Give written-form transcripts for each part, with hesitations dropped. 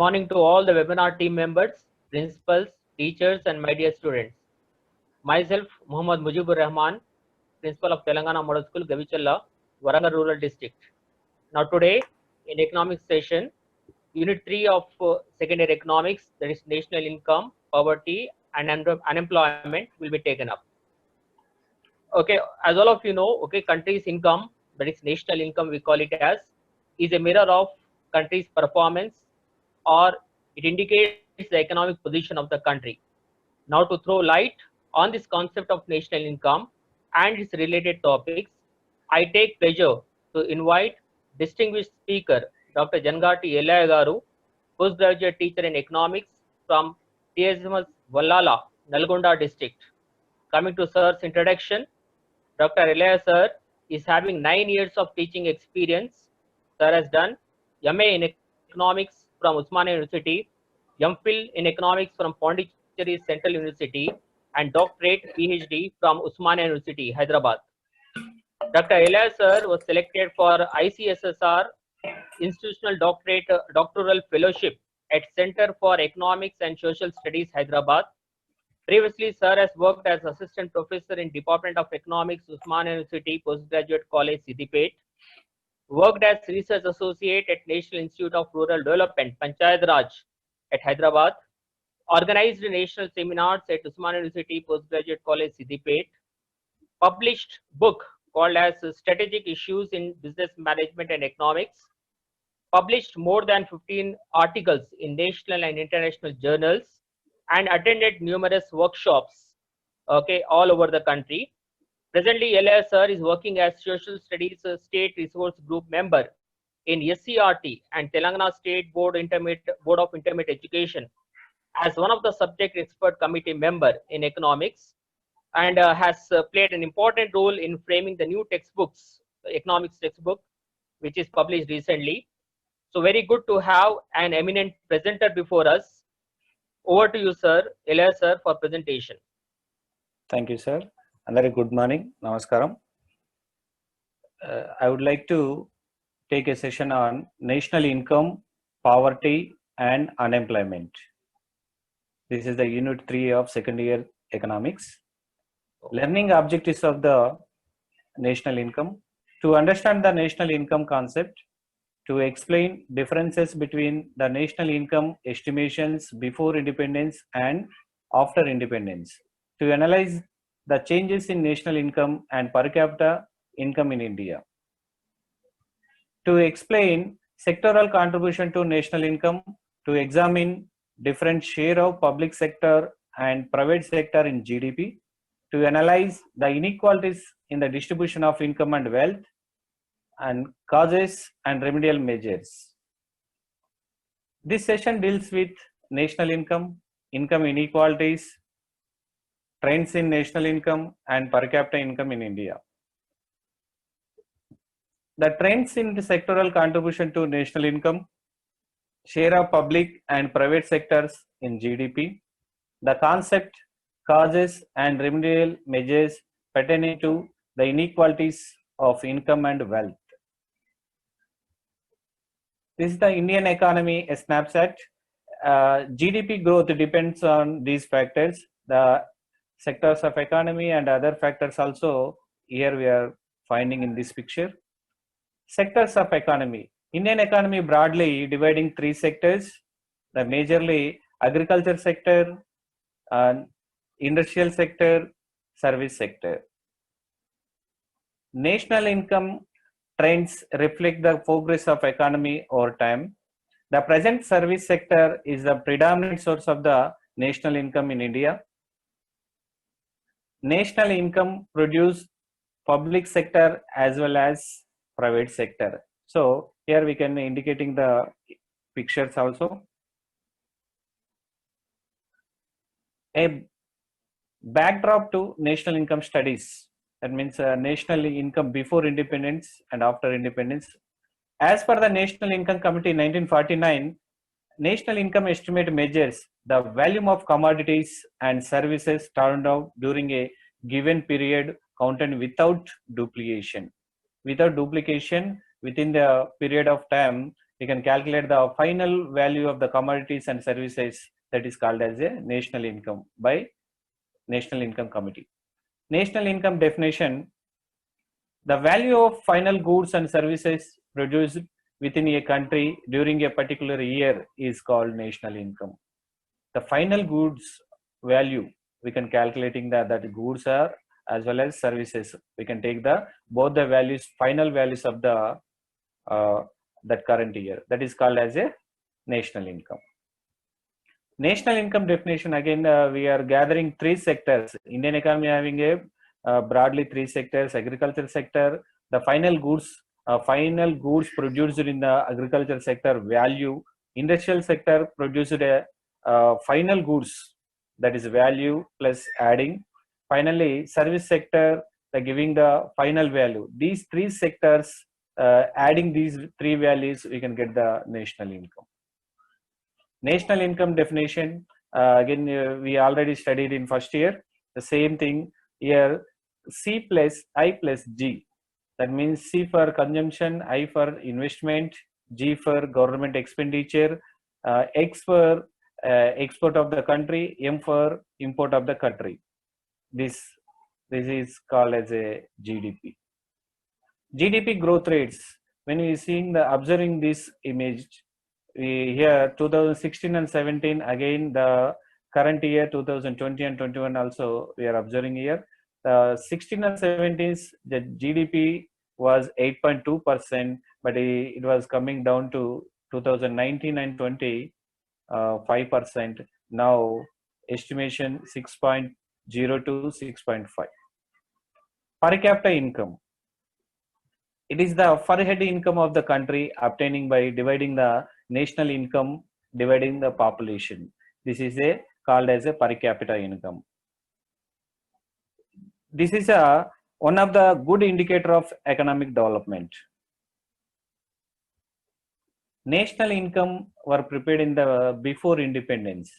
morning to all the webinar team members, principals, teachers, and my dear students. Myself, Muhammad Mujibur Rahman, Principal of Telangana Model School, Gavichalla, Warangal Rural District. Now today, in economics session, Unit 3 of second year economics, that is national income, poverty, and unemployment will be taken up. Okay, as all of you know, okay, country's income, that is national income, we call it as, is a mirror of country's performance, or it indicates the economic position of the country. Now to throw light on this concept of national income and its related topics, I take pleasure to invite distinguished speaker Dr. Jangati Ellaya Garu, postgraduate teacher in economics from TSMS Vallala, Nalgonda district. Coming to sir's introduction, Dr. Ellaya sir is having 9 years of teaching experience. Sir has done MA in economics from Osmania University, MPhil in economics from Pondicherry Central University, and doctorate PhD from Osmania University, Hyderabad. Dr. Ellaya sir was selected for ICSSR Institutional Doctoral Fellowship at Center for Economics and Social Studies, Hyderabad. Previously, sir has worked as assistant professor in Department of Economics, Osmania University Postgraduate College, Siddipet. Worked as research associate at National Institute of Rural Development, Panchayat Raj at Hyderabad. Organized national seminars at Osmania University Postgraduate College, Siddipet. Published book called as Strategic Issues in Business Management and Economics. Published more than 15 articles in national and international journals, and attended numerous workshops, okay, all over the country. Presently, Ellaya sir is working as Social Studies State Resource Group member in SCRT and Telangana State Board of Intermediate Education as one of the subject expert committee member in economics, and has played an important role in framing the new textbooks, economics textbook, which is published recently. So very good to have an eminent presenter before us. Over to you, sir, Ellaya sir, for presentation. Thank you, sir. And very good morning. Namaskaram. I would like to take a session on national income, poverty, and unemployment. This is the Unit 3 of second year economics. Learning objectives of the national income. To understand the national income concept, to explain differences between the national income estimations before independence and after independence, to analyze the changes in national income and per capita income in India, to explain sectoral contribution to national income, to examine different share of public sector and private sector in GDP, to analyze the inequalities in the distribution of income and wealth, and causes and remedial measures. This session deals with national income, income inequalities, trends in national income, and per capita income in India. The trends in the sectoral contribution to national income, share of public and private sectors in GDP, the concept, causes, and remedial measures pertaining to the inequalities of income and wealth. This is the Indian economy, a snapshot. GDP growth depends on these factors, the sectors of economy and other factors also here we are finding in this picture. Sectors of economy. Indian economy broadly dividing 3 sectors, the majorly agriculture sector, industrial sector, service sector. National income trends reflect the progress of economy over time. The present service sector is the predominant source of the national income in India. National income produce public sector as well as private sector. So here we can indicating the pictures also. A backdrop to national income studies. That means national income before independence and after independence. As per the National Income Committee 1949, national income estimate measures the volume of commodities and services turned out during a given period counted without duplication. Without duplication, within the period of time, we can calculate the final value of the commodities and services, that is called as a national income by National Income Committee. National income definition: the value of final goods and services produced within a country during a particular year is called national income. The final goods value, we can calculating that goods are as well as services. We can take the both the values, final values of the that current year. That is called as a national income. National income definition, again, we are gathering three sectors. Indian economy having a broadly three sectors: agriculture sector, the final goods produced in the agriculture sector value, industrial sector produced a final goods, that is value plus adding, finally service sector, the giving the final value. These three sectors, adding these three values, we can get the national income. National income definition, again, we already studied in first year. The same thing here: C plus I plus G. That means C for consumption, I for investment, G for government expenditure, X for export of the country, M for import of the country. This is called as a GDP. GDP growth rates. When we seeing observing this image, we here 2016 and 17, again the current year 2020 and 21 also we are observing here. 16 and 17, the GDP was 8.2%, but it was coming down to 2019 and 20, 5%. Now estimation 6.0 to 6.5. Per capita income. It is the per head income of the country obtaining by dividing the national income dividing the population. This is called as a per capita income. This is one of the good indicator of economic development. National income were prepared in the before independence.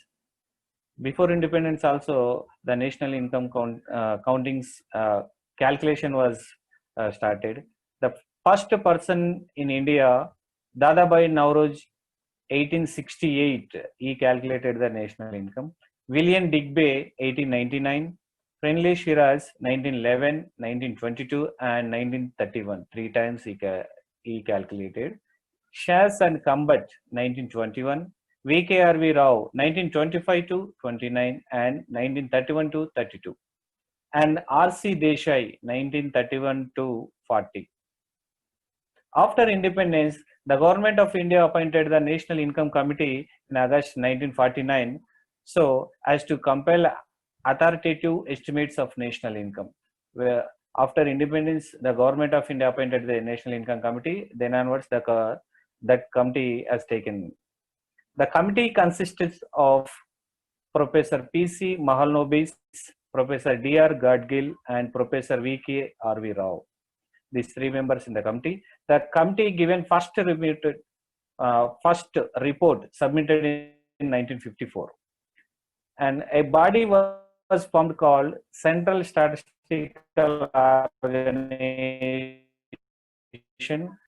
Before independence also the national income countings calculation was started. The first person in India, Dadabhai Naoroji, 1868, he calculated the national income. William Digby, 1899. Friendly Shiraz, 1911, 1922, and 1931. 3 times he calculated. Shas and Kambat, 1921. VKRV Rao, 1925 to 29, and 1931 to 32. And RC Desai, 1931 to 40. After independence, the government of India appointed the National Income Committee in August 1949, so as to compel authoritative estimates of national income. Where after independence, the government of India appointed the National Income Committee. Then onwards, that committee has taken. The committee consists of Professor P.C. Mahalanobis, Professor D.R. Gadgil, and Professor V.K.R.V. Rao. These 3 members in the committee. The committee given first report submitted in 1954, and a body was formed called Central Statistical Organization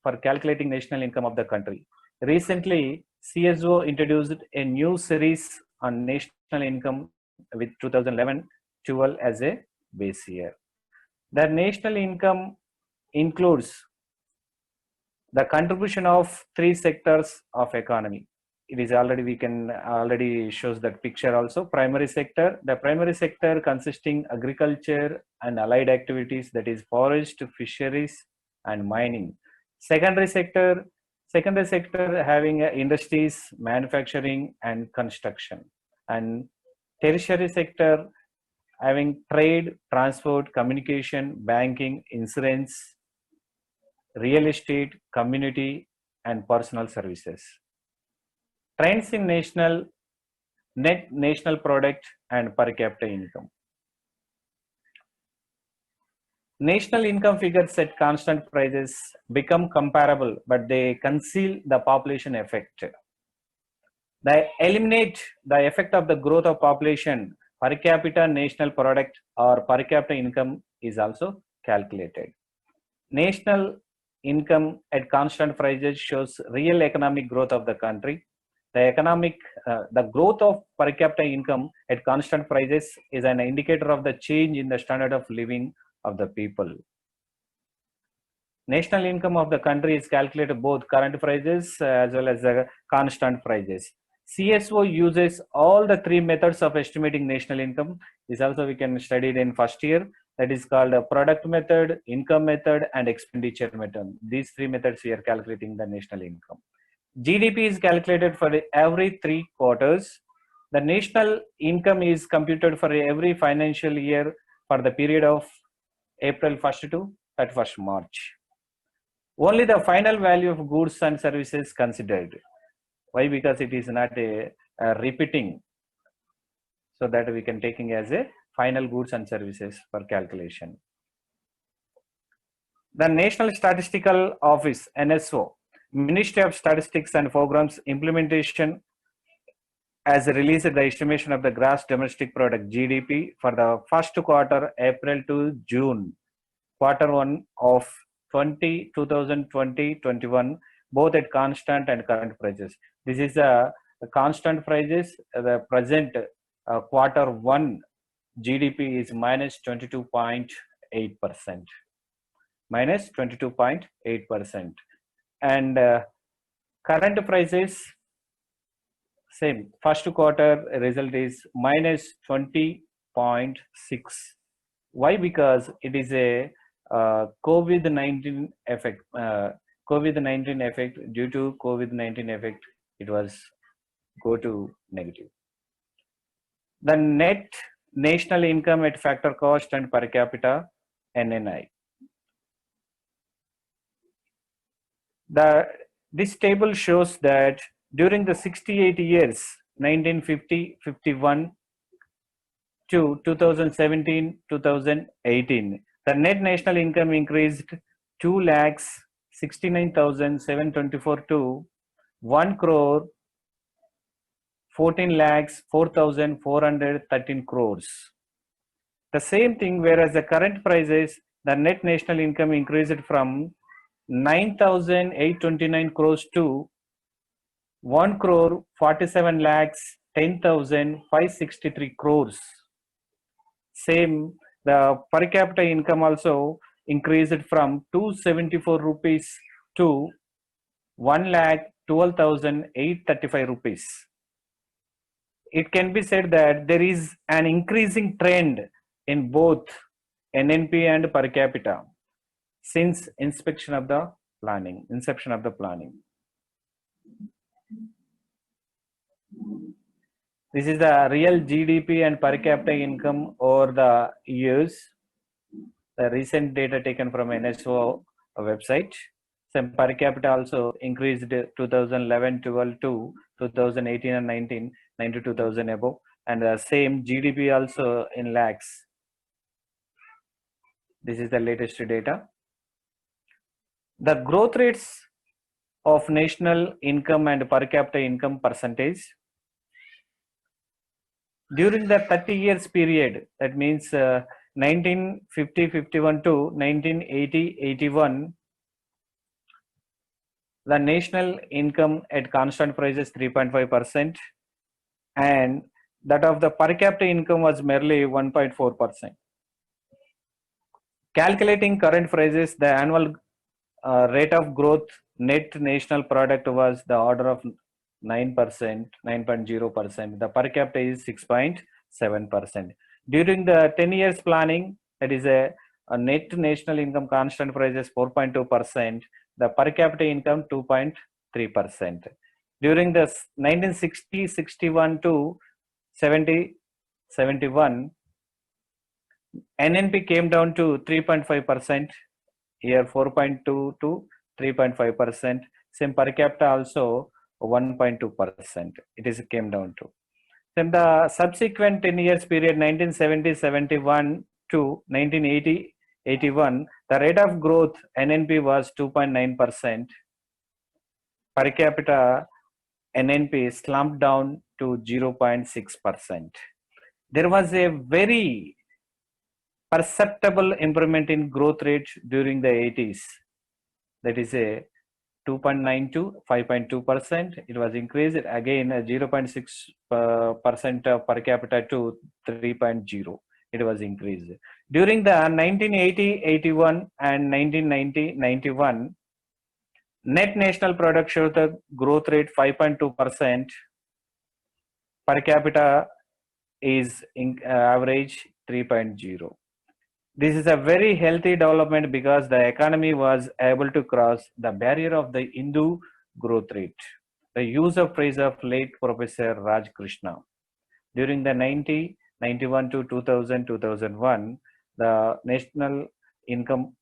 for calculating national income of the country. Recently, CSO introduced a new series on national income with 2011-12 as a base year. The national income includes the contribution of 3 sectors of economy. It is already shows that picture also. Primary sector, the primary sector consisting agriculture and allied activities, that is forest, fisheries, and mining. Secondary sector having industries, manufacturing, and construction. And tertiary sector having trade, transport, communication, banking, insurance, real estate, community, and personal services. Trends in net national product and per capita income. National income figures at constant prices become comparable, but they conceal the population effect. They eliminate the effect of the growth of population. Per capita national product or per capita income is also calculated. National income at constant prices shows real economic growth of the country. The growth of per capita income at constant prices is an indicator of the change in the standard of living of the people. National income of the country is calculated both current prices as well as the constant prices. CSO uses all the three methods of estimating national income. This also we can study it in first year. That is called a product method, income method, and expenditure method. These three methods we are calculating the national income. GDP is calculated for every 3 quarters. The national income is computed for every financial year for the period of April 1st to 31st March. Only the final value of goods and services considered. Why? Because it is not a repeating, so that we can taking as a final goods and services for calculation. The National Statistical Office, NSO, Ministry of Statistics and Programs Implementation, has released the estimation of the gross domestic product GDP for the first quarter, April to June, quarter one of 2020-21, both at constant and current prices. This is the constant prices. The present quarter one GDP is minus 22.8%. Minus 22.8%. And current prices, same. First quarter result is minus 20.6. Why? Because it is a COVID-19 effect. COVID-19 effect, due to COVID-19 effect, it was go to negative. The net national income at factor cost and per capita, NNI. This table shows that during the 68 years, 1950-51 to 2017-2018, the net national income increased 2,69,724 to 1 crore 14,04,413 crores. The same thing, whereas the current prices, the net national income increased from 9,829 crores to 1 crore 47 lakhs 10,563 crores. Same, the per capita income also increased from 274 rupees to 1,12,835 rupees. It can be said that there is an increasing trend in both NNP and per capita since inception of the planning. This is the real GDP and per capita income over the years. The recent data taken from NSO website. Some per capita also increased 2011-12 to 2018 and 19, 92,000 above, and the same GDP also in lakhs. This is the latest data. The growth rates of national income and per capita income percentage during the 30 years period, that means 1950-51 to 1980-81, the national income at constant prices 3.5%, and that of the per capita income was merely 1.4%. Calculating current prices, the annual rate of growth net national product was the order of 9%, 9.0%. The per capita is 6.7%. During the 10 years planning, that is a net national income constant price is 4.2%. The per capita income 2.3%. During the 1960-61 to 70-71, NNP came down to 3.5%. Here 4.2 to 3.5%. Same per capita also 1.2%. It is came down to. Then the subsequent 10 years period 1970-71 to 1980-81, the rate of growth NNP was 2.9%. Per capita NNP slumped down to 0.6%. There was a very perceptible improvement in growth rate during the 80s. that is a 2.9 to 5.2%. It was increased again 0.6% per capita to 3.0. It was increased. During the 1980-81 and 1990-91, net national product shows the growth rate 5.2%. Per capita is average 3.0. This is a very healthy development because the economy was able to cross the barrier of the Hindu growth rate. The use of phrase of late Professor Raj Krishna. During the 91 to 2000, 2001, the national income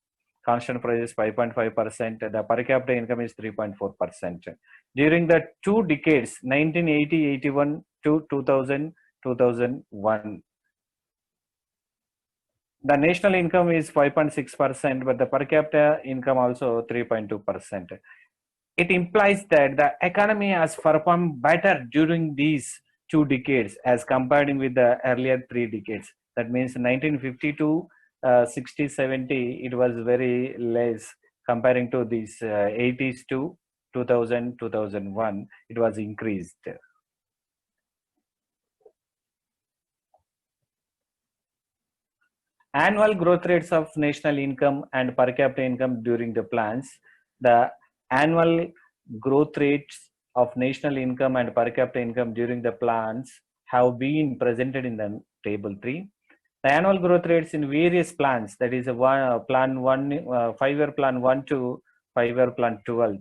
constant price is 5.5%. The per capita income is 3.4%. During the 2 decades, 1980-81 to 2000, 2001, the national income is 5.6%, but the per capita income also 3.2%. It implies that the economy has performed better during these 2 decades as compared with the earlier 3 decades. That means 1950 to 60, 70, it was very less comparing to these 80s to 2000, 2001, it was increased. Annual growth rates of national income and per capita income during the plans. The annual growth rates of national income and per capita income during the plans have been presented in the table 3. The annual growth rates in various plans, that is plan 1, 5-year plan 1 to 5-year plan 12.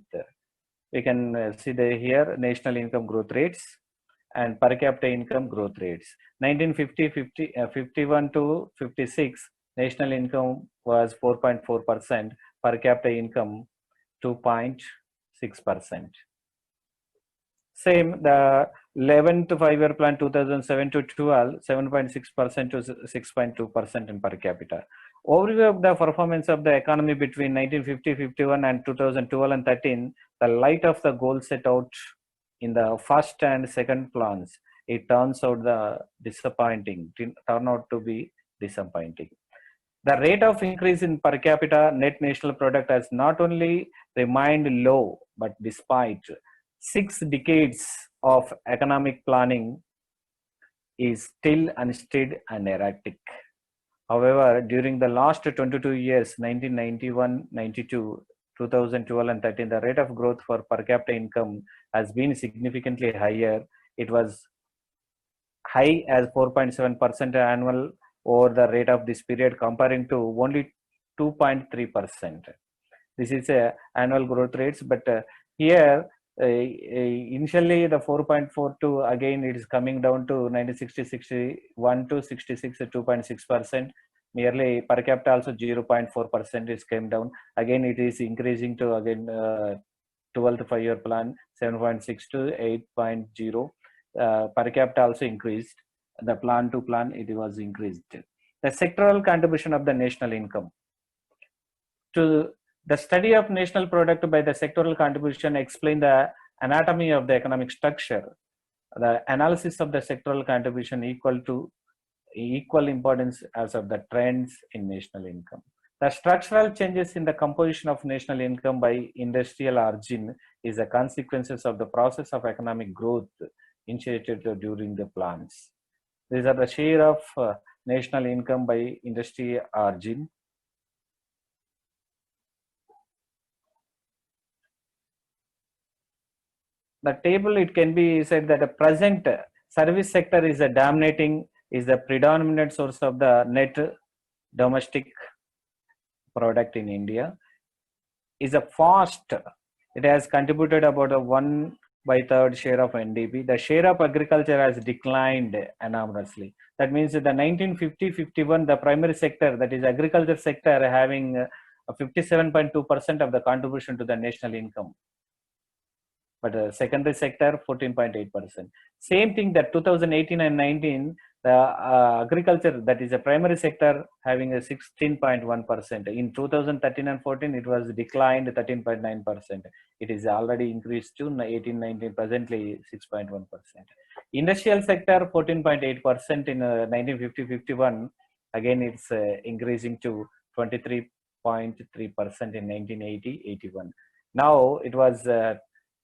We can see here national income growth rates and per capita income growth rates. 1950, 51 to 56, national income was 4.4%, per capita income 2.6%. Same, the 11 to 5-year plan 2007 to 12, 7.6% to 6.2% in per capita. Overview of the performance of the economy between 1950-51 and 2012 and 13, the light of the goal set out in the first and second plans, it turns out turn out to be disappointing. The rate of increase in per capita net national product has not only remained low, but despite 6 decades of economic planning is still unsteady and erratic. However, during the last 22 years, 1991, 92, 2012 and 13, the rate of growth for per capita income has been significantly higher. It was high as 4.7% annual over the rate of this period, comparing to only 2.3%. This is a annual growth rates, but here initially the 4.42 again it is coming down to 1960-61 to 66 2.6%. Merely per capita also 0.4% is came down. Again it is increasing to again 12th 5-year plan 7.6 to 8.0. Per capita also increased. The plan to plan it was increased. The sectoral contribution of the national income. To the study of national product by the sectoral contribution explain the anatomy of the economic structure. The analysis of the sectoral contribution equal importance as of the trends in national income. The structural changes in the composition of national income by industrial origin is a consequences of the process of economic growth initiated during the plans. These are the share of national income by industry origin. The table, it can be said that the present service sector is the predominant source of the net domestic product in India. Is a fast, it has contributed about a 1/3 share of NDP. The share of agriculture has declined enormously. That means that the 1950-51, the primary sector, that is agriculture sector, having 57.2% of the contribution to the national income. But the secondary sector 14.8%. Same thing that 2018 and 19, the agriculture, that is a primary sector, having a 16.1%. In 2013 and 14, it was declined 13.9%. It is already increased to 18, 19, presently 6.1%. Industrial sector 14.8% in 1950-51. Again, it's increasing to 23 in 1980-81. Now it was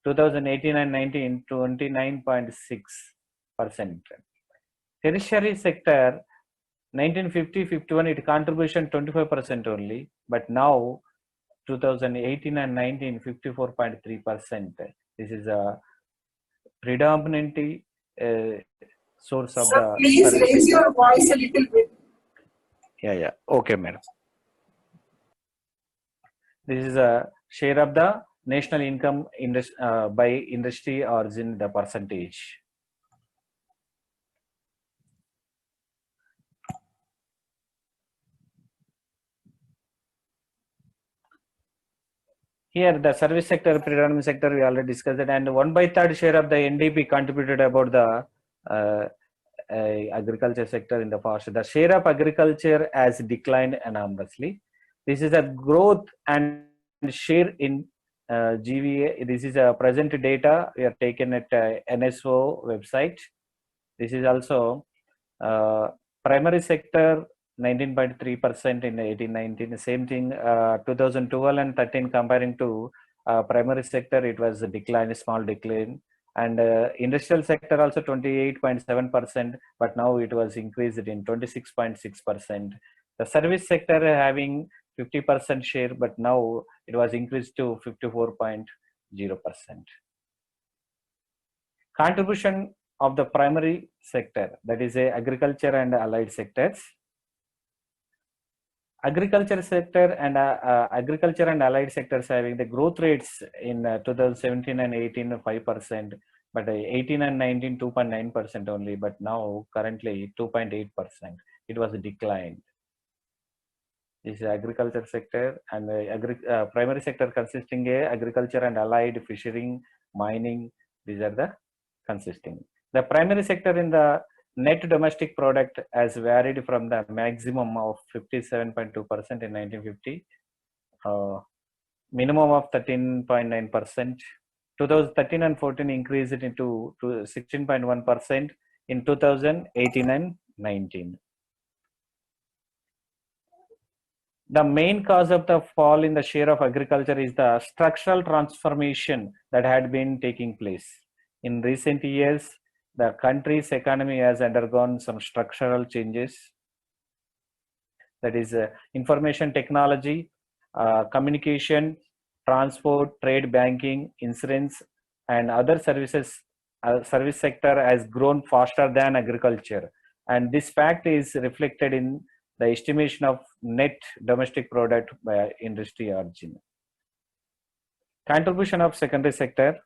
2018 and 19, 29.6%. Tertiary sector, 1950-51, it contribution 25% only, but now 2018 and 19, 54.3%. This is a predominantly source of Sir, the please service raise sector. your voice a little bit. Yeah. Okay, madam. This is a share of the national income by industry origin, the percentage. Here, the service sector, predominant sector, we already discussed it, and 1/3 share of the NDP contributed about the agriculture sector in the past. The share of agriculture has declined enormously. This is a growth and share in GVA. This is a present data we are taken at NSO website. This is also primary sector 19.3% in 18-19. Same thing 2012 and 13 comparing to primary sector, it was a decline, a small decline. And industrial sector also 28.7%, but now it was increased in 26.6%. The service sector having 50% share, but now it was increased to 54.0%. Contribution of the primary sector, that is agriculture and allied sectors. Agriculture sector and agriculture and allied sectors having the growth rates in 2017 and 18 5%, but 18 and 19 2.9% only, but now currently 2.8%. It was declined. This is agriculture sector and primary sector consisting agriculture and allied, fishing, mining. These are the consisting. The primary sector in the net domestic product has varied from the maximum of 57.2% in 1950, minimum of 13.9%. 2013 and 14 increased it into 16.1% in 2018 and 19. The main cause of the fall in the share of agriculture is the structural transformation that had been taking place. In recent years, the country's economy has undergone some structural changes. That is information technology, communication, transport, trade, banking, insurance, and other services. Service sector has grown faster than agriculture. And this fact is reflected in the estimation of net domestic product by industry origin. Contribution of secondary sector.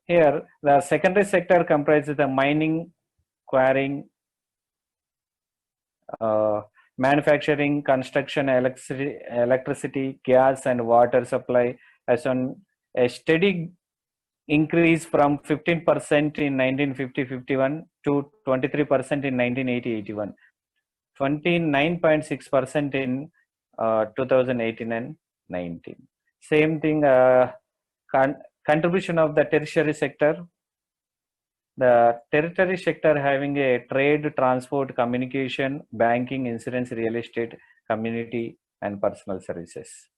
Here, the secondary sector comprises the mining, quarrying, manufacturing, construction, electricity, gas, and water supply has on a steady increase from 15% in 1950-51 to 23% in 1980-81, 29.6% in 2018 and 19. Same thing, contribution of the tertiary sector. The tertiary sector having a trade, transport, communication, banking, insurance, real estate, community, and personal services.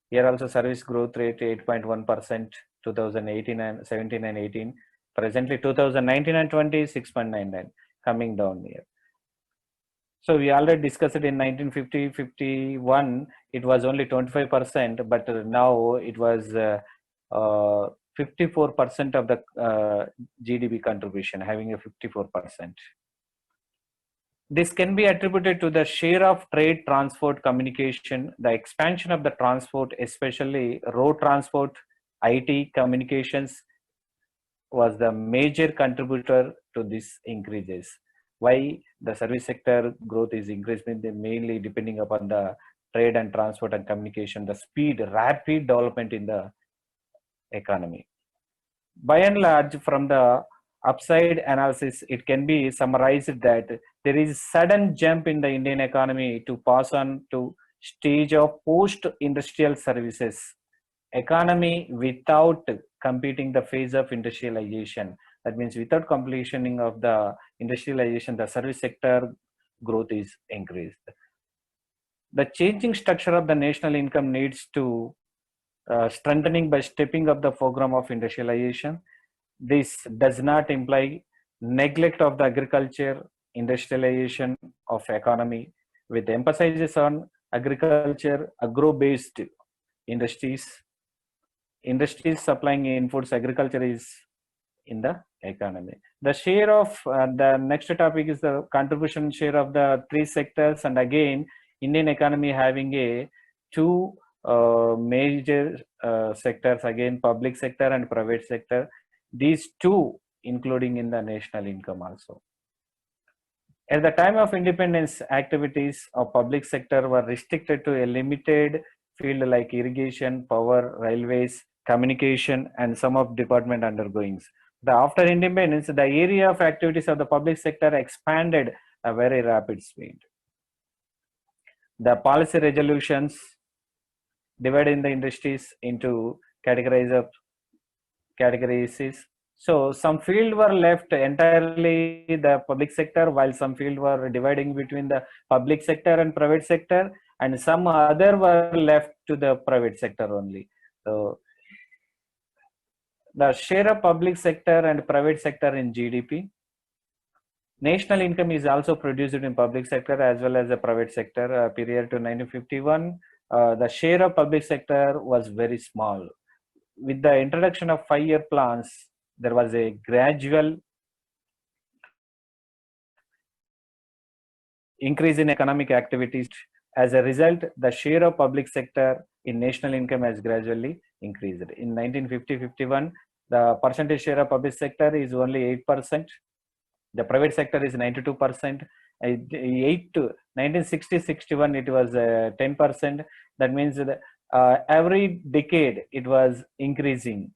Here also service growth rate 8.1%, 2018 and 17 and 18. Presently 2019 and 20, 6.99, coming down here. So we already discussed it in 1950-51, it was only 25%, but now it was 54% of the GDP contribution, having a 54%. This can be attributed to the share of trade, transport, communication, the expansion of the transport, especially road transport, IT, communications was the major contributor to these increases. Why the service sector growth is increasing, mainly depending upon the trade and transport and communication, the speed, rapid development in the economy. By and large, from the upside analysis, it can be summarized that there is sudden jump in the Indian economy to pass on to stage of post-industrial services economy without competing the phase of industrialization. That means without completion of the industrialization, the service sector growth is increased. The changing structure of the national income needs to strengthening by stepping up the program of industrialization. This does not imply neglect of the agriculture, industrialization of economy, with emphasis on agriculture, agro-based industries, industries supplying inputs, agriculture is in the economy. The share of the next topic is the contribution share of the three sectors, and again Indian economy having a two major sectors, again public sector and private sector, these two including in the national income also. At the time of independence, activities of public sector were restricted to a limited field like irrigation, power, railways, communication, and some of department undergoings. After independence, the area of activities of the public sector expanded at a very rapid speed. The policy resolutions divided the industries into categories. So some field were left entirely the public sector, while some field were dividing between the public sector and private sector, and some other were left to the private sector only. So the share of public sector and private sector in GDP. National income is also produced in public sector as well as the private sector. Period to 1951, the share of public sector was very small. With the introduction of 5-year plans, there was a gradual increase in economic activities. As a result, the share of public sector in national income has gradually increased. In 1950-51, the percentage share of public sector is only 8%. The private sector is 92%. 1960-61, it was 10%. That means that every decade it was increasing.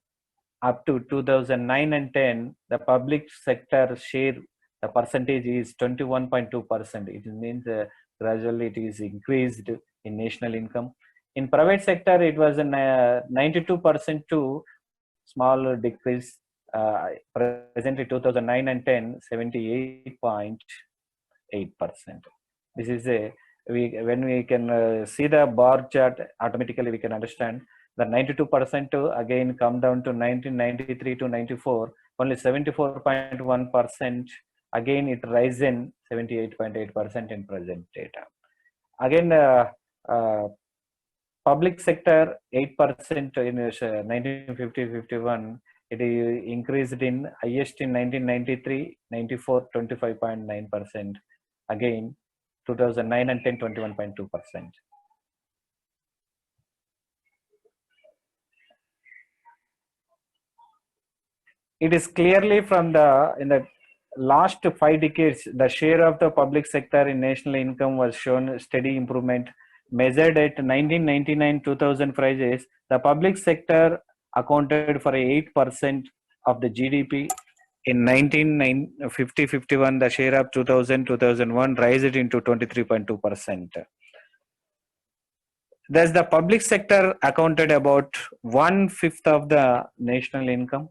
Up to 2009 and 10, the public sector share, the percentage is 21.2%. It means gradually it is increased in national income. In private sector, it was 92% to small decrease. Presently 2009 and 10, 78.8%. This is when we can see the bar chart, automatically we can understand the 92% to again come down to 1993 to 94, only 74.1%. Again it risen 78.8% in present data. Again public sector 8% in 1950-51. It increased in highest in 1993, 94, 25.9%. Again, 2009 and 10, 21.2%. It is clearly from in the last 5 decades, the share of the public sector in national income was shown steady improvement. Measured at 1999-2000 prices, the public sector accounted for 8% of the GDP. In 1950-51, the share of 2000-2001 raised into 23.2%. Thus, the public sector accounted about 1/5 of the national income.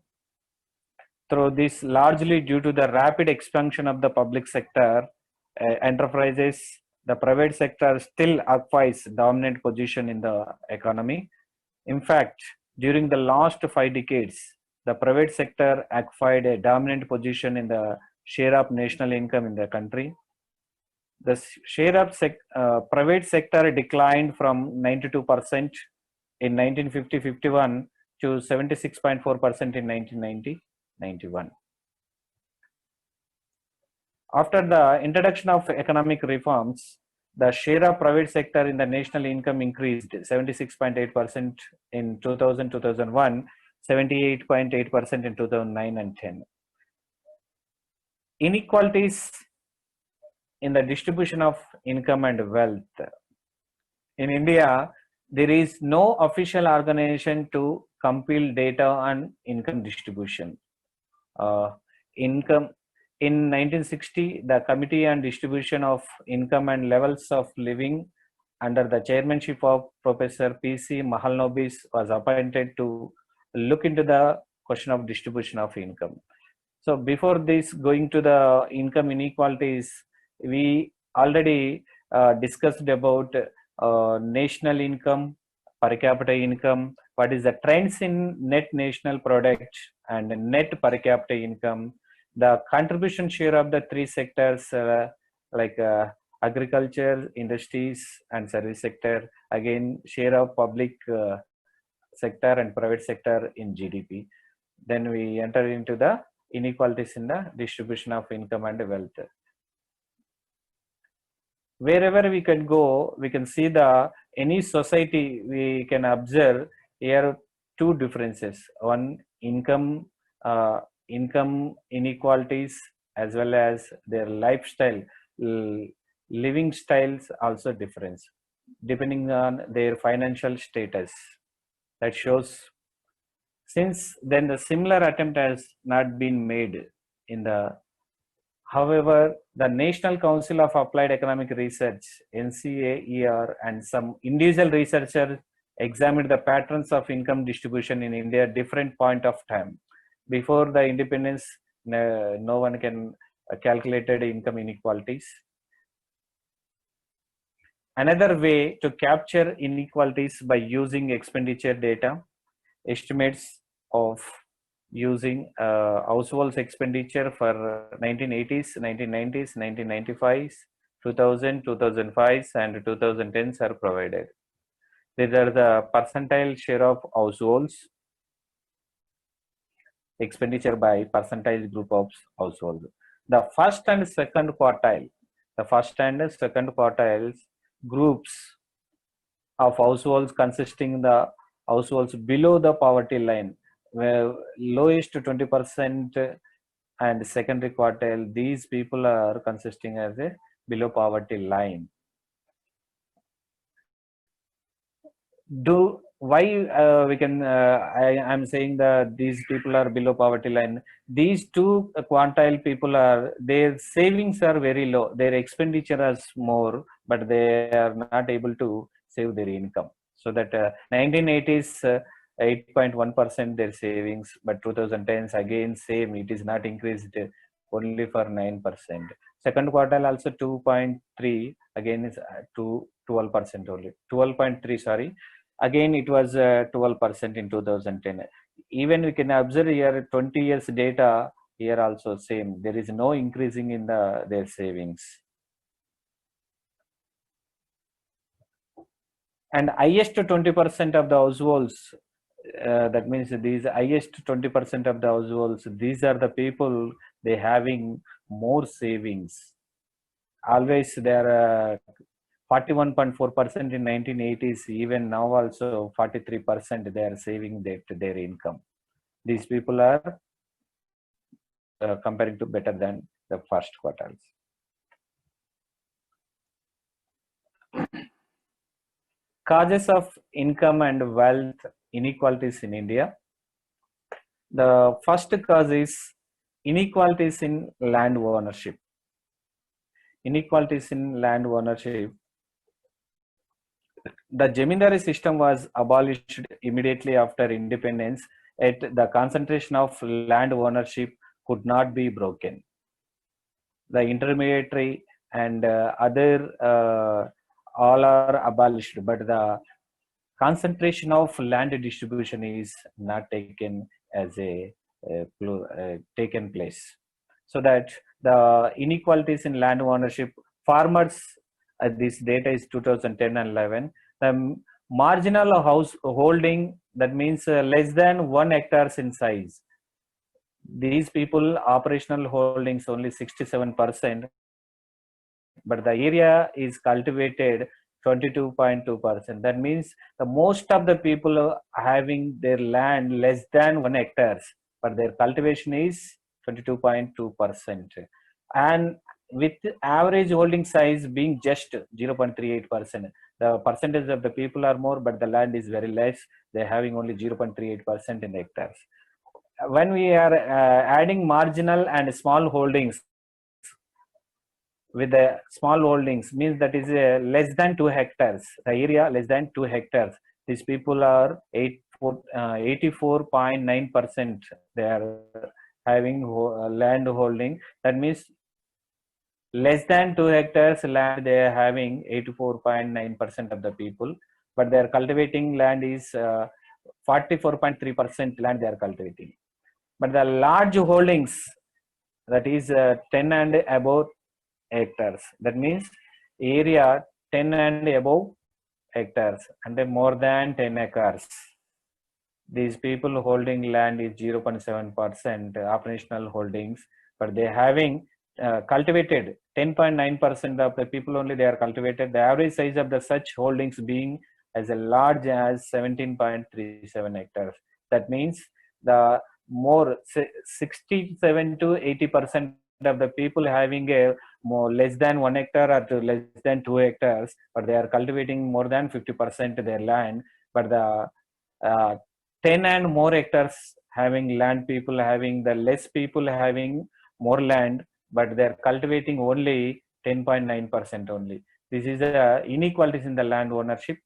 Through this, largely due to the rapid expansion of the public sector enterprises, the private sector still occupies dominant position in the economy. In fact, during the last 5 decades, the private sector occupied a dominant position in the share of national income in the country. The share of private sector declined from 92% in 1950-51 to 76.4% in 1990-91. After the introduction of economic reforms, the share of private sector in the national income increased 76.8% in 2000-2001, 78.8% in 2009 and 10. Inequalities in the distribution of income and wealth. In India, there is no official organization to compile data on income distribution. In 1960, the Committee on Distribution of Income and Levels of Living under the chairmanship of Professor P.C. Mahalanobis was appointed to look into the question of distribution of income. So before this, going to the income inequalities, we already discussed about national income, per capita income, what is the trends in net national product and net per capita income, the contribution share of the three sectors like agriculture, industries, and service sector. Again, share of public sector and private sector in GDP. Then we enter into the inequalities in the distribution of income and wealth. Wherever we can go, we can see the any society, we can observe here two differences. One, income inequalities, as well as their lifestyle, living styles also difference depending on their financial status. That shows, since then the similar attempt has not been made in the. However, the National Council of Applied Economic Research, NCAER, and some individual researchers examined the patterns of income distribution in India at different point of time. Before the independence, no one can calculated income inequalities. Another way to capture inequalities by using expenditure data, estimates of using households expenditure for 1980s, 1990s, 1995s, 2000, 2005s, and 2010s are provided. These are the percentile share of households expenditure by percentile group of households. The first and second quartiles groups of households consisting the households below the poverty line, where lowest 20% and secondary quartile, these people are consisting as a below poverty line. We can I'm saying that these people are below poverty line. These two quantile people are, their savings are very low, their expenditure is more, but they are not able to save their income. So that 1980s 8.1% their savings, but 2010s again same, it is not increased, only for 9%. Second quartile also 2.3, again is to 12% only, 12.3, sorry. Again, it was 12% in 2010. Even we can observe here 20 years data, here also same. There is no increasing in their savings. And highest 20% of the households, that means these highest 20% of the households, these are the people, they having more savings. Always there are 41.4% in 1980s, even now also 43% they are saving their income. These people are comparing to better than the first quartiles. Causes of income and wealth inequalities in India. The first cause is inequalities in land ownership. Inequalities in land ownership. The Jamindari system was abolished immediately after independence, yet the concentration of land ownership could not be broken. The intermediary and other all are abolished, but the concentration of land distribution is not taken as taken place. So that the inequalities in land ownership, farmers, this data is 2010 and 11. The marginal house holding, that means less than 1 hectares in size. These people operational holdings only 67%, but the area is cultivated 22.2%. That means the most of the people are having their land less than 1 hectares, but their cultivation is 22.2%. And with average holding size being just 0.38%. The percentage of the people are more, but the land is very less. They're having only 0.38% in hectares. When we are adding marginal and small holdings, with the small holdings, means that is less than 2 hectares, the area less than 2 hectares. These people are 84.9%. They are having land holding. That means less than 2 hectares land they are having 84.9% of the people, but they are cultivating land is 44.3% land they are cultivating. But the large holdings, that is 10 and above hectares, that means area 10 and above hectares and more than 10 acres. These people holding land is 0.7% operational holdings, but they having cultivated 10.9% of the people only they are cultivated. The average size of the such holdings being as large as 17.37 hectares. That means the more 67 to 80% of the people having a more less than 1 hectare or to less than 2 hectares, but they are cultivating more than 50% of their land. But the 10 and more hectares having land, people having the less people having more land, but they're cultivating only 10.9% only. This is the inequalities in the land ownership.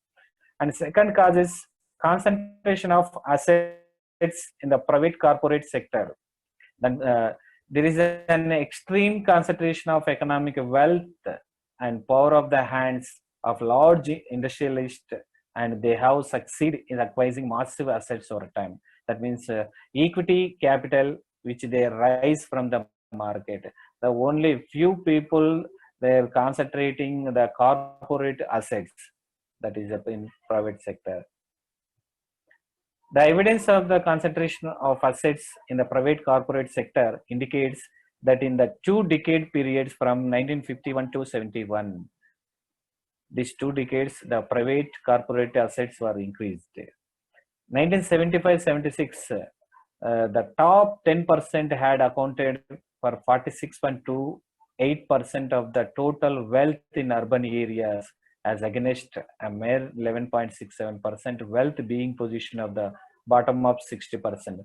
And second cause is concentration of assets in the private corporate sector. Then there is an extreme concentration of economic wealth and power of the hands of large industrialists, and they have succeeded in acquiring massive assets over time. That means equity capital which they rise from the market. The only few people they're concentrating the corporate assets, that is in private sector. The evidence of the concentration of assets in the private corporate sector indicates that in the 2-decade periods from 1951 to 71, these 2 decades, the private corporate assets were increased. 1975-76, the top 10% had accounted for 46.28% of the total wealth in urban areas, as against a mere 11.67% wealth being position of the bottom of 60%.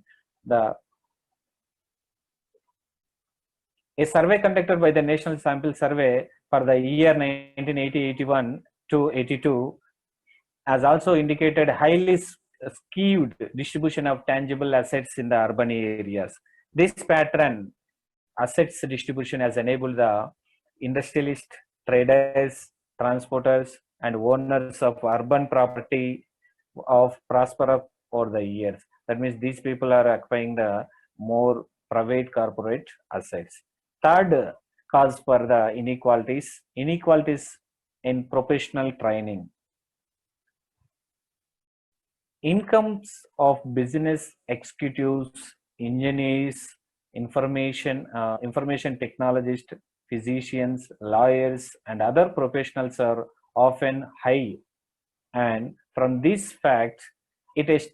A survey conducted by the National Sample Survey for the year 1980-81 to 82 has also indicated highly skewed distribution of tangible assets in the urban areas. This pattern, assets distribution, has enabled the industrialists, traders, transporters, and owners of urban property of prosper over the years. That means these people are acquiring the more private corporate assets. Third cause for the inequalities in professional training. Incomes of business executives, engineers, information technologists, physicians, lawyers, and other professionals are often high. And from this fact, it is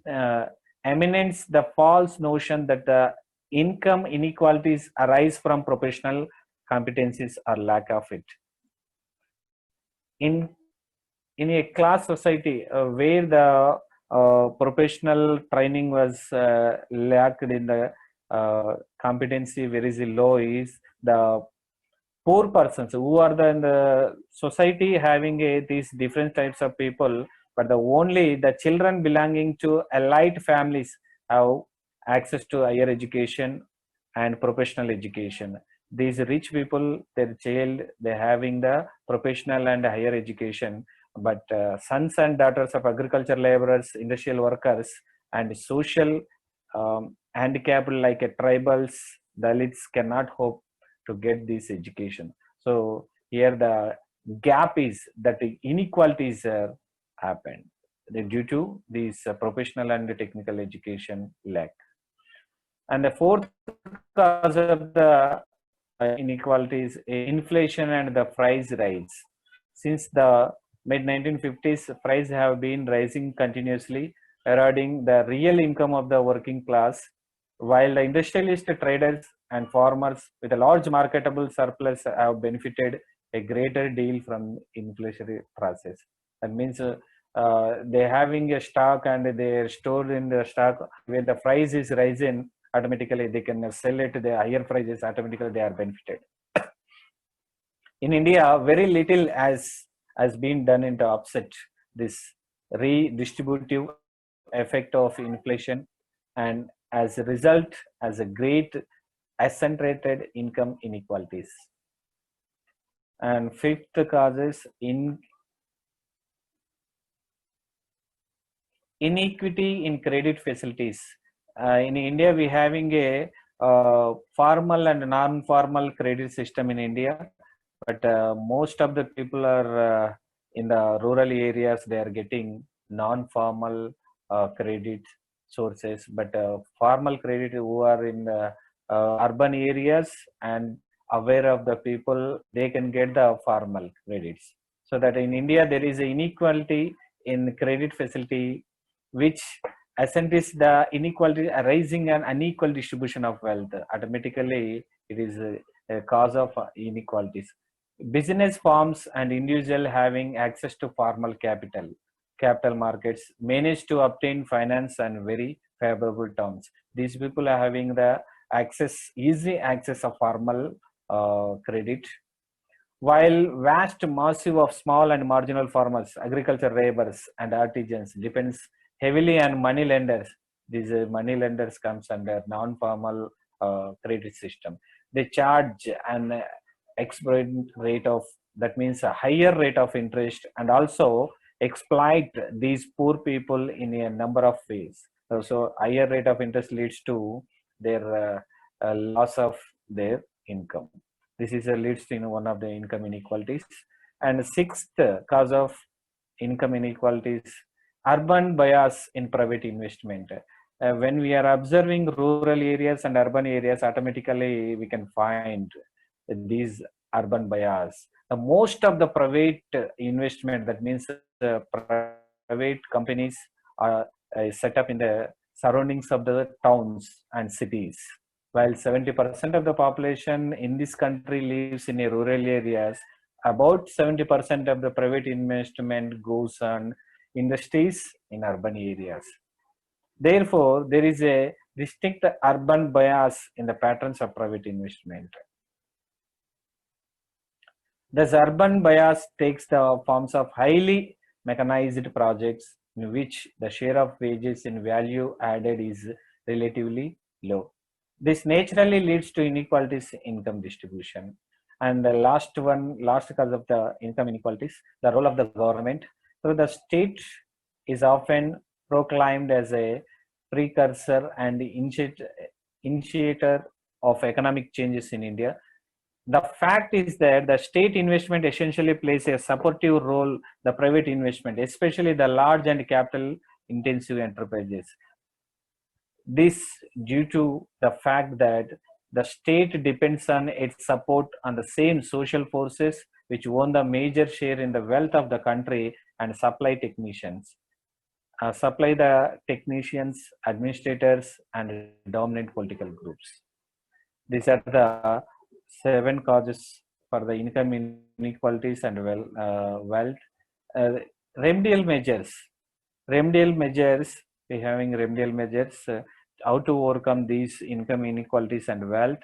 emanates the false notion that the income inequalities arise from professional competencies or lack of it. In a class society where the professional training was lacked in the competency very low, is the poor persons who are in the society having these different types of people, but only the children belonging to elite families have access to higher education and professional education. These rich people, their child, they're having the professional and higher education, but sons and daughters of agriculture laborers, industrial workers, and social handicapped like tribals, Dalits cannot hope to get this education. So here the gap is that the inequalities happened due to this professional and technical education lack. And the fourth cause of the inequalities, inflation and the price rise. Since the mid-1950s, prices have been rising continuously, eroding the real income of the working class, while the industrialist, traders, and farmers with a large marketable surplus have benefited a greater deal from inflationary process. That means they're having a stock and they're stored in the stock where the price is rising, automatically they can sell it to the higher prices, automatically they are benefited. In India, very little has been done to offset this redistributive effect of inflation, and as a result, as a great accentuated income inequalities. And fifth cause is inequity in credit facilities. In India, we having a formal and non-formal credit system in India, but most of the people are in the rural areas. They are getting non-formal credit sources, but formal credit who are in the urban areas and aware of the people, they can get the formal credits. So that in India there is an inequality in credit facility, which accentuates the inequality arising and unequal distribution of wealth. Automatically, it is a cause of inequalities. Business firms and individual having access to formal capital markets manage to obtain finance on very favorable terms. These people are having the easy access of formal credit, while vast massive of small and marginal farmers, agriculture laborers and artisans depends heavily on money lenders. These money lenders comes under non-formal credit system. They charge an exorbitant rate of, that means a higher rate of interest, and also exploit these poor people in a number of ways. So higher rate of interest leads to their loss of their income. This is leads to one of the income inequalities. And sixth cause of income inequalities, urban bias in private investment. When we are observing rural areas and urban areas, automatically we can find these urban bias. Most of the private investment, that means private companies are set up in the surroundings of the towns and cities, while 70% of the population in this country lives in a rural areas. About 70% of the private investment goes on industries in urban areas. Therefore, there is a distinct urban bias in the patterns of private investment. This urban bias takes the forms of highly mechanized projects in which the share of wages in value added is relatively low. This naturally leads to inequalities in income distribution. And the last cause of the income inequalities, the role of the government. So the state is often proclaimed as a precursor and initiator of economic changes in India. The fact is that the state investment essentially plays a supportive role, the private investment, especially the large and capital intensive enterprises. This due to the fact that the state depends on its support on the same social forces which own the major share in the wealth of the country and supply the technicians, administrators, and dominant political groups. These are the 7 causes for the income inequalities and wealth. Remedial measures. We having remedial measures. How to overcome these income inequalities and wealth.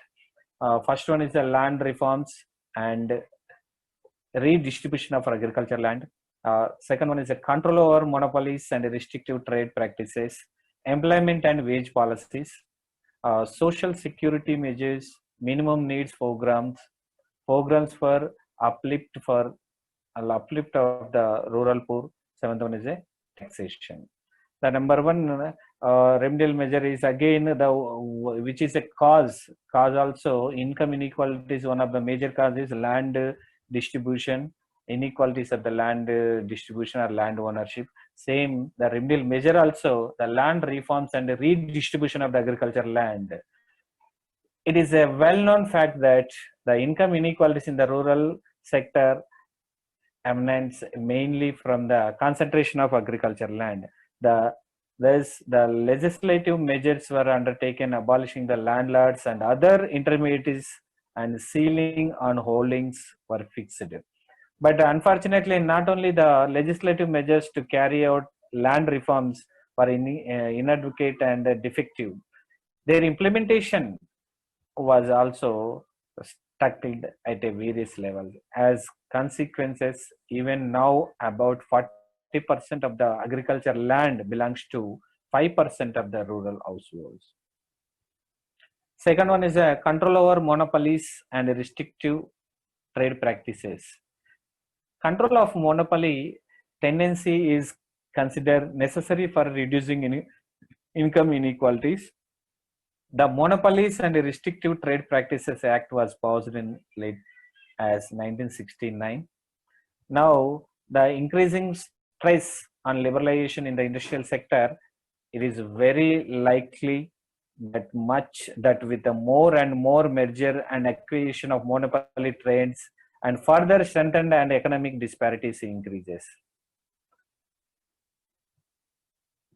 First one is the land reforms and redistribution of agricultural land. Second one is a control over monopolies and restrictive trade practices, employment and wage policies, social security measures, minimum needs programs for uplift of the rural poor. Seventh one is a taxation. The number one remedial measure is again which is a cause also. Income inequality is one of the major causes. Land distribution, inequalities of the land distribution or land ownership. Same, the remedial measure also, the land reforms and the redistribution of the agricultural land. It is a well-known fact that the income inequalities in the rural sector emanates mainly from the concentration of agricultural land. The legislative measures were undertaken abolishing the landlords and other intermediaries, and ceiling on holdings were fixed. But unfortunately, not only the legislative measures to carry out land reforms were inadequate and defective, their implementation was also tackled at a various levels. As consequences, even now about 40% of the agricultural land belongs to 5% of the rural households. Second one is a control over monopolies and restrictive trade practices. Control of monopoly tendency is considered necessary for reducing income inequalities. The Monopolies and Restrictive Trade Practices Act was passed in late as 1969. Now, the increasing stress on liberalization in the industrial sector, it is very likely that with the more and more merger and acquisition of monopoly trades and further strengthened and economic disparities increases.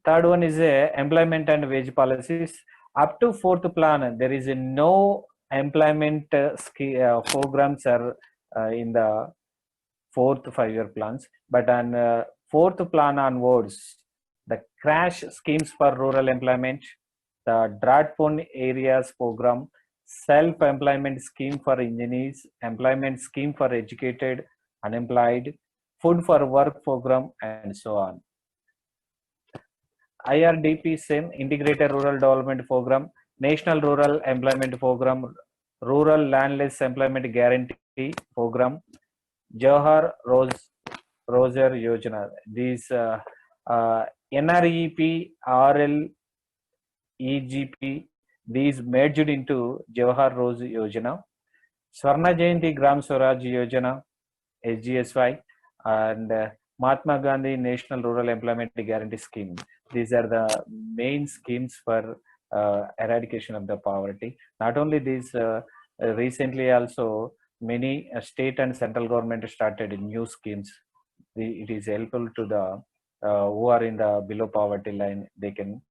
Third one is employment and wage policies. Up to fourth plan, there is no employment programs are in the fourth 5-year plans, but on fourth plan onwards, the crash schemes for rural employment, the drought-prone areas program, self-employment scheme for engineers, employment scheme for educated, unemployed, food for work program, and so on. IRDP SIM, Integrated Rural Development Program, National Rural Employment Program, Rural Landless Employment Guarantee Program, Johar Rozer Yojana. These NREP, RL, EGP, these merged into Jawahar Rose Yojana, Swarna Jayanti Gram Swaraj Yojana, SGSY, and Mahatma Gandhi National Rural Employment Guarantee Scheme. These are the main schemes for eradication of the poverty. Not only these, recently also many state and central government started new schemes. It is helpful to the who are in the below poverty line, they can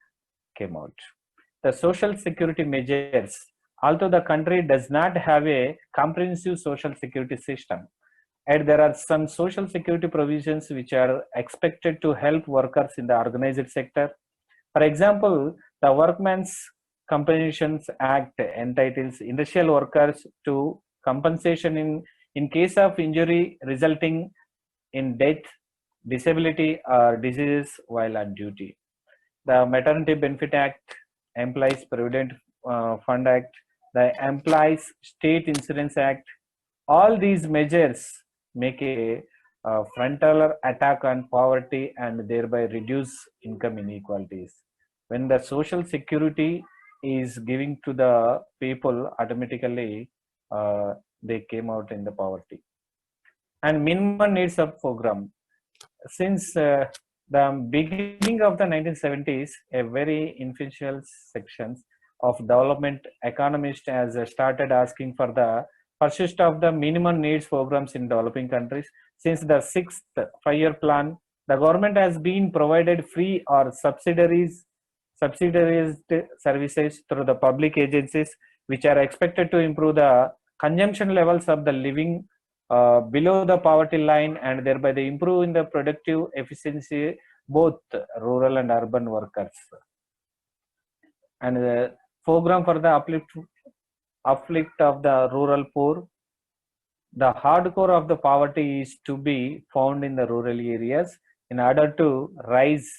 came out. The social security measures, although the country does not have a comprehensive social security system, and there are some social security provisions which are expected to help workers in the organized sector. For example, the Workmen's Compensations Act entitles industrial workers to compensation in case of injury resulting in death, disability, or diseases while on duty. The Maternity Benefit Act, Employees Provident Fund Act, the Employees State Insurance Act, all these measures make a frontal attack on poverty and thereby reduce income inequalities. When the social security is giving to the people, automatically they came out in the poverty. And minimum needs of program. Since the beginning of the 1970s, a very influential sections of development economists has started asking for the persist of the minimum needs programs in developing countries. Since the 6th 5-year plan, the government has been provided free or subsidized services through the public agencies, which are expected to improve the consumption levels of the living below the poverty line and thereby they improve in the productive efficiency both rural and urban workers. And the program for the uplift of the rural poor. The hardcore of the poverty is to be found in the rural areas. In order to rise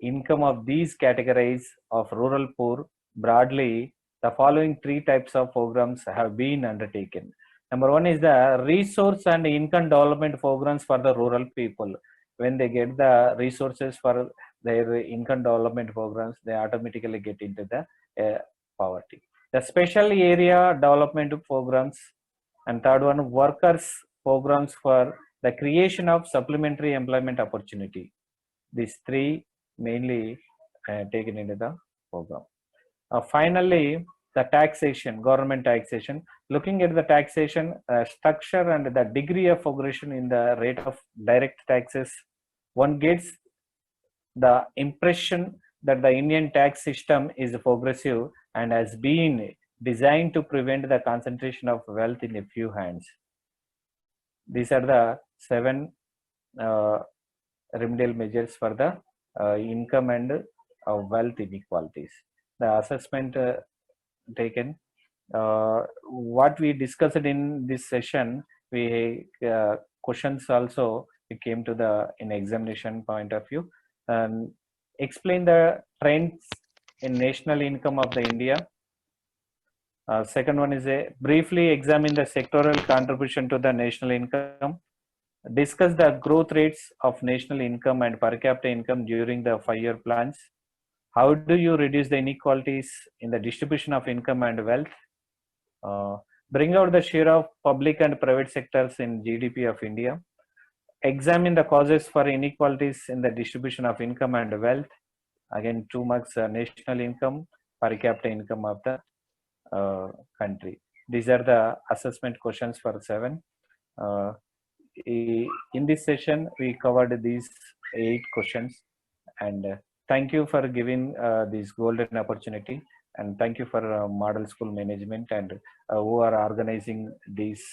income of these categories of rural poor broadly, the following 3 types of programs have been undertaken. Number 1 is the resource and income development programs for the rural people. When they get the resources for their income development programs, they automatically get into the poverty. The special area development programs, and third one, workers programs for the creation of supplementary employment opportunity. These 3 mainly taken into the program. Finally, the taxation, government taxation. Looking at the taxation structure and the degree of progression in the rate of direct taxes, one gets the impression that the Indian tax system is progressive and has been designed to prevent the concentration of wealth in a few hands. These are the 7 remedial measures for the income and wealth inequalities. The assessment taken. What we discussed in this session, we questions also it came to the in examination point of view, and explain the trends in national income of the India, Second one is a briefly examine the sectoral contribution to the national income. Discuss the growth rates of national income and per capita income during the 5-year plans. How do you reduce the inequalities in the distribution of income and wealth? Bring out the share of public and private sectors in GDP of India. Examine the causes for inequalities in the distribution of income and wealth. Again, 2 marks, national income, per capita income of the country. These are the assessment questions for 7. In this session, we covered these 8 questions, and thank you for giving this golden opportunity, and thank you for Model School Management and who are organizing these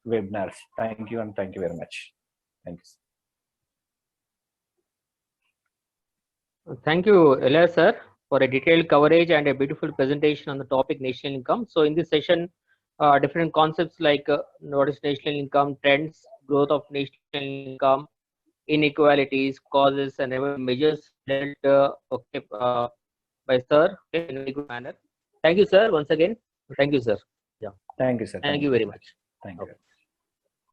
webinars. Thank you, and thank you very much. Thanks. Thank you, Elias sir, for a detailed coverage and a beautiful presentation on the topic national income. So in this session, different concepts like what is national income, trends, growth of national income, inequalities, causes, and measures dealt by sir in a very good manner. Thank you, sir, once again. Thank you, sir. Yeah. Thank you, sir. Thank you very much. Thank you.